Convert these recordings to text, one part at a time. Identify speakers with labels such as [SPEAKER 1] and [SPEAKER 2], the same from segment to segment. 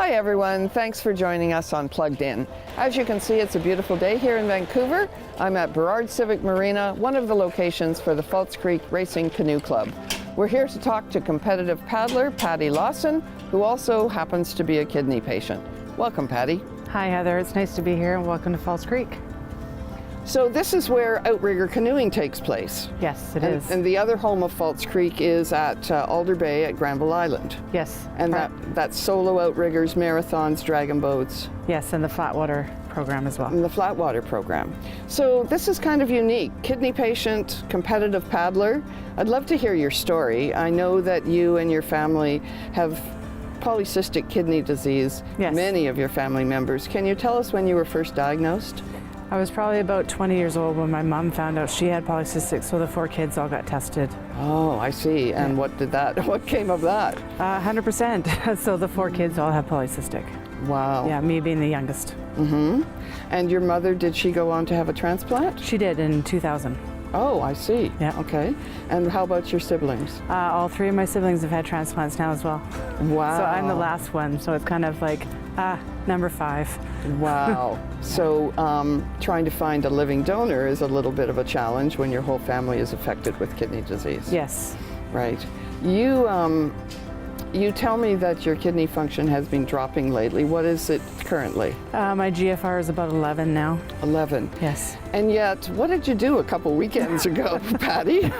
[SPEAKER 1] Hi everyone, thanks for joining us on Plugged In. As you can see, it's a beautiful day here in Vancouver. I'm at Burrard Civic Marina, one of the locations for the False Creek Racing Canoe Club. We're here to talk to competitive paddler Patti Lawson, who also happens to be a kidney patient. Welcome, Patti.
[SPEAKER 2] Hi Heather, it's nice to be here and welcome to False Creek.
[SPEAKER 1] So this is where outrigger canoeing takes place.
[SPEAKER 2] Yes, it is.
[SPEAKER 1] And the other home of False Creek is at Alder Bay at Granville Island.
[SPEAKER 2] Yes.
[SPEAKER 1] And that's solo outriggers, marathons, dragon boats.
[SPEAKER 2] Yes, and the flatwater program as well.
[SPEAKER 1] And the flatwater program. So this is kind of unique. Kidney patient, competitive paddler. I'd love to hear your story. I know that you and your family have polycystic kidney disease.
[SPEAKER 2] Yes.
[SPEAKER 1] Many of your family members. Can you tell us when you were first diagnosed?
[SPEAKER 2] I was probably about 20 years old when my mom found out she had polycystic, so the 4 kids all got tested.
[SPEAKER 1] Oh, I see. And what came of that?
[SPEAKER 2] 100%. So the 4 kids all have polycystic.
[SPEAKER 1] Wow.
[SPEAKER 2] Yeah, me being the youngest.
[SPEAKER 1] Mm-hmm. And your mother, did she go on to have a transplant?
[SPEAKER 2] She did in 2000.
[SPEAKER 1] Oh, I see.
[SPEAKER 2] Yeah.
[SPEAKER 1] Okay. And how about your siblings?
[SPEAKER 2] All 3 of my siblings have had transplants now as well.
[SPEAKER 1] Wow.
[SPEAKER 2] So I'm the last one, so it's kind of like, number 5.
[SPEAKER 1] Wow. So trying to find a living donor is a little bit of a challenge when your whole family is affected with kidney disease.
[SPEAKER 2] Yes.
[SPEAKER 1] Right. You tell me that your kidney function has been dropping lately. What is it currently?
[SPEAKER 2] My GFR is about 11 now.
[SPEAKER 1] 11.
[SPEAKER 2] Yes.
[SPEAKER 1] And yet, what did you do a couple weekends ago, Patti?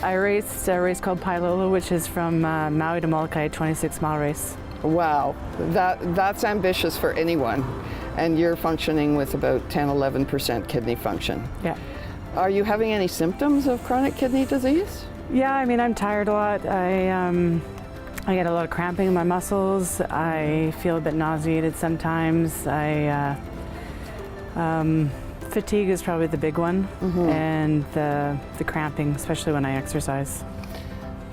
[SPEAKER 2] I raced a race called Pailolo, which is from Maui to Molokai, 26-mile race.
[SPEAKER 1] Wow, that's ambitious for anyone. And you're functioning with about 10-11% kidney function.
[SPEAKER 2] Yeah.
[SPEAKER 1] Are you having any symptoms of chronic kidney disease?
[SPEAKER 2] Yeah, I mean, I'm tired a lot. I get a lot of cramping in my muscles. I feel a bit nauseated sometimes. Fatigue is probably the big one, and the cramping, especially when I exercise.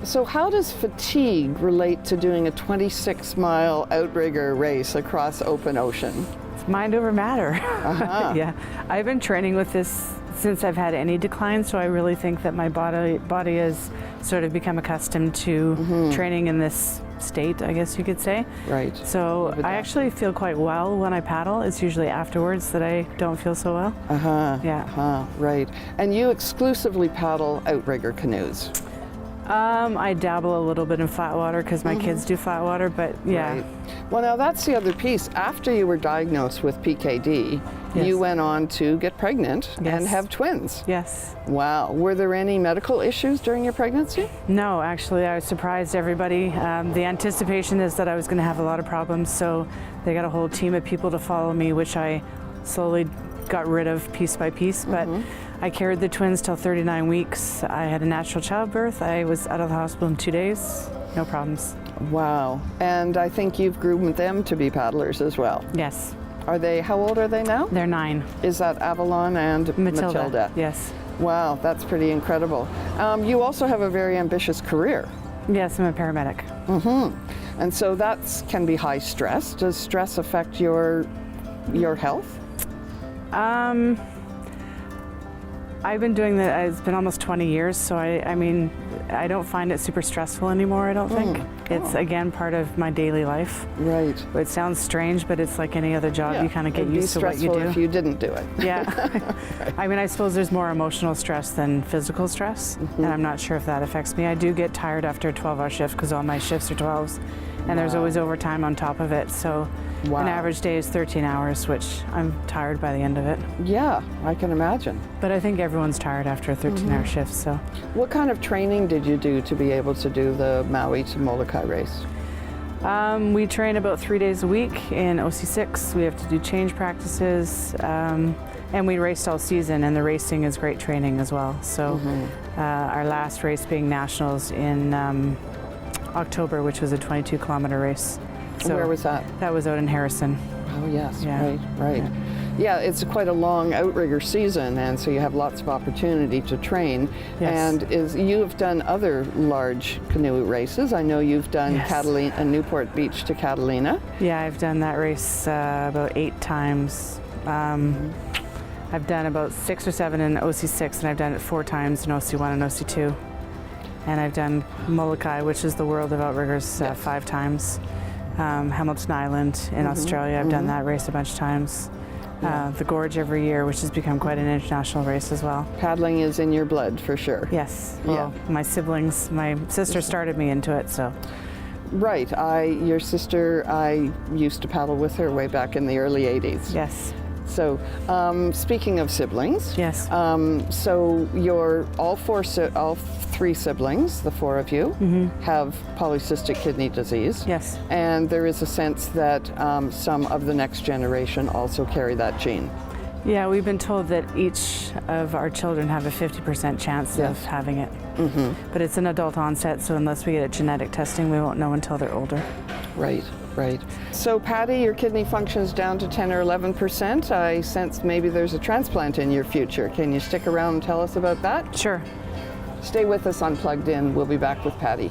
[SPEAKER 1] So how does fatigue relate to doing a 26-mile outrigger race across open ocean?
[SPEAKER 2] It's mind over matter.
[SPEAKER 1] Uh-huh.
[SPEAKER 2] Yeah, I've been training with this since I've had any decline, so I really think that my body has sort of become accustomed to training in this state, I guess you could say.
[SPEAKER 1] Right.
[SPEAKER 2] So I actually feel quite well when I paddle. It's usually afterwards that I don't feel so well. Yeah.
[SPEAKER 1] Right. And you exclusively paddle outrigger canoes?
[SPEAKER 2] I dabble a little bit in flat water because my kids do flat water, but yeah.
[SPEAKER 1] Right. Well, now that's the other piece. After you were diagnosed with PKD,
[SPEAKER 2] Yes.
[SPEAKER 1] you went on to get pregnant and have twins.
[SPEAKER 2] Yes.
[SPEAKER 1] Wow. Were there any medical issues during your pregnancy?
[SPEAKER 2] No, actually, I surprised everybody. The anticipation is that I was going to have a lot of problems, so they got a whole team of people to follow me, which I slowly got rid of piece by piece. But I carried the twins till 39 weeks. I had a natural childbirth. I was out of the hospital in 2 days. No problems.
[SPEAKER 1] Wow. And I think you've groomed them to be paddlers as well.
[SPEAKER 2] Yes.
[SPEAKER 1] How old are they now?
[SPEAKER 2] They're 9.
[SPEAKER 1] Is that Avalon and Matilda?
[SPEAKER 2] Yes.
[SPEAKER 1] Wow, that's pretty incredible. You also have a very ambitious career.
[SPEAKER 2] Yes, I'm a paramedic.
[SPEAKER 1] And so that can be high stress. Does stress affect your health?
[SPEAKER 2] I've been doing that, it's been almost 20 years, so I mean, I don't find it super stressful anymore, I don't think. It's, again, part of my daily life.
[SPEAKER 1] Right.
[SPEAKER 2] It sounds strange, but it's like any other job. You kind of get used to what you do.
[SPEAKER 1] It'd be stressful if you didn't do it.
[SPEAKER 2] Yeah. I mean, I suppose there's more emotional stress than physical stress, and I'm not sure if that affects me. I do get tired after a 12-hour shift because all my shifts are 12s, and there's always overtime on top of it, so an average day is 13 hours, which I'm tired by the end of it.
[SPEAKER 1] Yeah, I can imagine.
[SPEAKER 2] But I think everyone's tired after a 13-hour shift, so.
[SPEAKER 1] What kind of training did you do to be able to do the Maui to Molokai race?
[SPEAKER 2] We train about 3 days a week in OC6. We have to do change practices, and we raced all season, and the racing is great training as well. So our last race being nationals in October, which was a 22-kilometer race. So
[SPEAKER 1] where was that?
[SPEAKER 2] That was out in Harrison.
[SPEAKER 1] Oh yes,
[SPEAKER 2] Yeah.
[SPEAKER 1] right. Yeah, it's quite a long outrigger season, and so you have lots of opportunity to train.
[SPEAKER 2] Yes.
[SPEAKER 1] And you have done other large canoe races. I know you've done Catalina, Newport Beach to Catalina.
[SPEAKER 2] Yeah, I've done that race about 8 times. I've done about 6 or 7 in OC6, and I've done it 4 times in OC1 and OC2. And I've done Molokai, which is the world of outriggers, 5 times. Hamilton Island in Australia. I've done that race a bunch of times. The Gorge every year, which has become quite an international race as well.
[SPEAKER 1] Paddling is in your blood for sure.
[SPEAKER 2] Yes. Well, my sister started me into it, so.
[SPEAKER 1] Right. Your sister, I used to paddle with her way back in the early 80s.
[SPEAKER 2] Yes.
[SPEAKER 1] So, speaking of siblings,
[SPEAKER 2] Yes.
[SPEAKER 1] So you're all three siblings, the four of you, have polycystic kidney disease.
[SPEAKER 2] Yes.
[SPEAKER 1] And there is a sense that some of the next generation also carry that gene.
[SPEAKER 2] Yeah, we've been told that each of our children have a 50% chance of having it. But it's an adult onset, so unless we get genetic testing, we won't know until they're older.
[SPEAKER 1] Right, right. So Patti, your kidney function's down to 10 or 11%. I sense maybe there's a transplant in your future. Can you stick around and tell us about that?
[SPEAKER 2] Sure.
[SPEAKER 1] Stay with us on Plugged In. We'll be back with Patti.